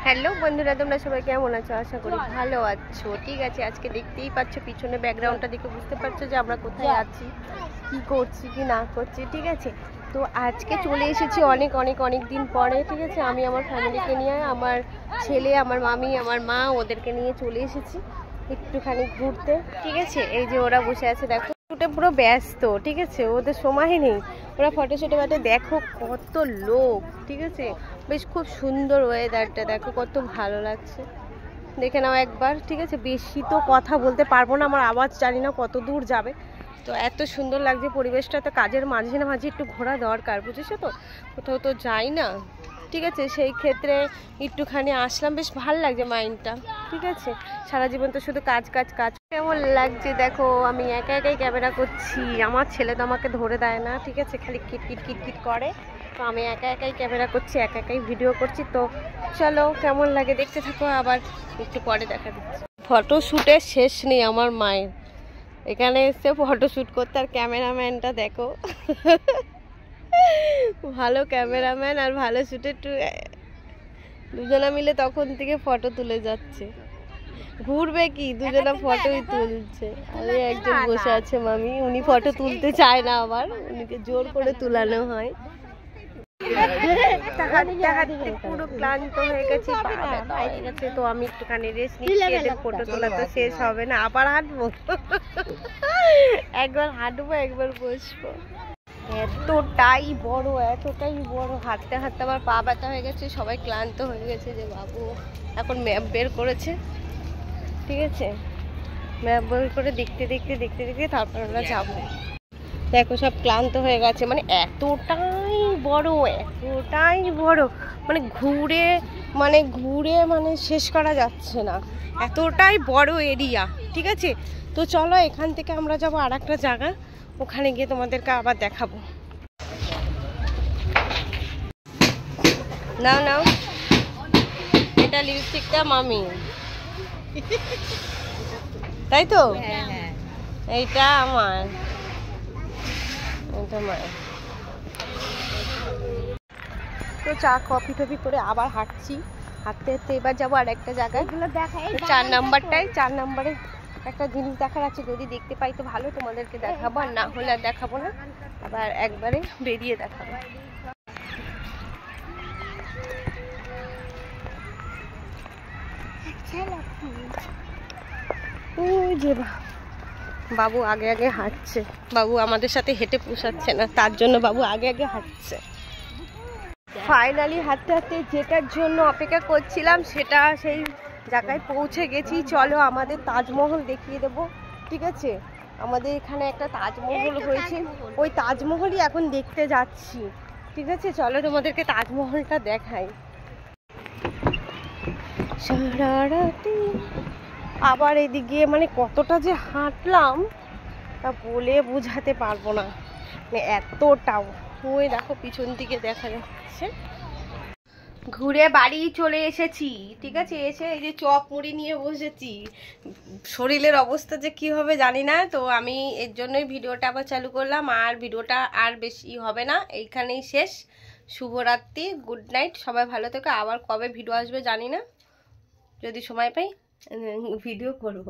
Hello বন্ধুরা, তোমরা সবাই কেমন আছো? আশা করি ভালো আছো। ঠিক আছে, আজকে দেখতেই পাচ্ছ পিছনে ব্যাকগ্রাউন্ডটা দেখে বুঝতে পারছো যে আমরা কোথায় আছি, কি করছি কি না করছি। ঠিক আছে, তো আজকে চলে এসেছি অনেক অনেক অনেক দিন পরে। ঠিক আছে, আমি আমার ফ্যামিলিকে নিয়ে, আমার ছেলে, আমার মামি, আমার মা, ওদেরকে নিয়ে চলে এসেছি একটুখানি ঘুরতে। ঠিক আছে, এই যে ওরা বসে আছে দেখো, শুটে পুরো ব্যস্ত। ঠিক আছে, ওদের সময় নেই, ওরা ফটোশুটে বাটে। দেখো কত লোক। ঠিক আছে, বেশ খুব সুন্দর ওয়েদারটা, দেখো কত ভালো লাগছে, দেখে নাও একবার। ঠিক আছে, বেশি তো কথা বলতে পারবো না, আমার আওয়াজ জানি না কত দূর যাবে। তো এত সুন্দর লাগছে পরিবেশটা, তো কাজের মাঝে না মাঝে একটু ঘোরা দরকার, বুঝেছো তো, কোথাও তো যাই না। ঠিক আছে, সেই ক্ষেত্রে একটুখানি আসলাম, বেশ ভালো লাগছে মাইন্ডটা। ঠিক আছে, সারা জীবন তো শুধু কাজ কাজ কাজ। কেমন লাগছে দেখো, আমি একা একাই ক্যামেরা করছি, আমার ছেলে তো আমাকে ধরে দেয় না। ঠিক আছে, খালি কিটকিট কিটকিট করে। তো আমি একা একাই ক্যামেরা করছি, একা একাই ভিডিও করছি। তো চলো কেমন লাগে দেখতে থাকো, আবার একটু পরে দেখা দিচ্ছি। ফটোশ্যুটের শেষ নেই আমার মায়ের, এখানে এসে ফটোশ্যুট করতে। আর ক্যামেরাম্যানটা দেখো, ভালো ক্যামেরাম্যান আর ভালো শ্যুটের দুজনা মিলে তখন থেকে ফটো তুলে যাচ্ছে। ঘুরবে কি, দুজনা ফটোই তুলছে। আরে একজন বসে আছে মামি, উনি ফটো তুলতে চায় না, আবার উনিকে জোর করে তুলানো হয়। পুরো ক্লান্ত হয়ে গেছি, হয়ে গেছে। তো আমি একটুখানি রেস্ট নিচ্ছি, এদের ফটো তোলা তো শেষ হবে না, আবার হাঁটবো। একবার হাঁটবো একবার বসবো। এতটাই বড়, হাঁটতে হাঁটতে আমার পা ব্যথা হয়ে গেছে, সবাই ক্লান্ত হয়ে গেছে। যে বাবু এখন ম্যাপ বের করেছে। ঠিক আছে, ম্যাপ বের করে দেখতে দেখতে দেখতে দেখতে তারপর আমরা যাবো। দেখো সব ক্লান্ত হয়ে গেছে, মানে এতটাই বড়, মানে ঘুরে মানে শেষ করা যাচ্ছে না, এতটাই বড় এরিয়া। ঠিক আছে, তো চলো এখান থেকে আমরা যাবো আর একটা জায়গা, ওখানে গিয়ে তোমাদেরকে আবার দেখাবো। নাও নাও, এটা লিপস্টিকটা মামি, তাই তো? এইটা আমার, তো চা কফি টফি করে আবার হাঁটছি, হাঁটতে হাঁটতে এবার যাবো আর একটা জায়গায়। 4 নাম্বারে একটা জিনিস দেখার আছে, যদি দেখতে পাই তো ভালো, তোমাদেরকে দেখাবো, আর না হলে আর দেখাবো না, আবার একবারে বেরিয়ে দেখাবো। ওই যে বাবু আগে আগে হাঁটছে, বাবু আমাদের সাথে হেঁটে পোষাচ্ছে না, তার জন্য বাবু আগে আগে হাঁটছে। ফাইনালি হাঁটতে হাঁটতে যেটার জন্য অপেক্ষা করছিলাম সেটা, সেই জায়গায় পৌঁছে গেছি। চলো আমাদের তাজমহল দেখিয়ে দেবো। ঠিক আছে, আমাদের এখানে একটা তাজমহল হয়েছে, ওই তাজমহলই এখন দেখতে যাচ্ছি। ঠিক আছে, চলো তোমাদেরকে তাজমহলটা দেখাই। সারারাতে আবার এদিকে মানে কতটা যে হাঁটলাম তা বলে বোঝাতে পারবো না, মানে এতটাও। ওই দেখো পিছন দিকে দেখা যাচ্ছে। ঘুরে বাড়ি চলে এসেছি। ঠিক আছে, এসে এই যে চপ মুড়ি নিয়ে বসেছি, শরীরের অবস্থা যে কি হবে জানি না। তো আমি এর জন্যই ভিডিওটা আবার চালু করলাম, আর ভিডিওটা আর বেশি হবে না, এইখানেই শেষ। শুভরাত্রি, গুড নাইট, সবাই ভালো থেকো। আবার কবে ভিডিও আসবে জানি না, যদি সময় পাই ভিডিও করব।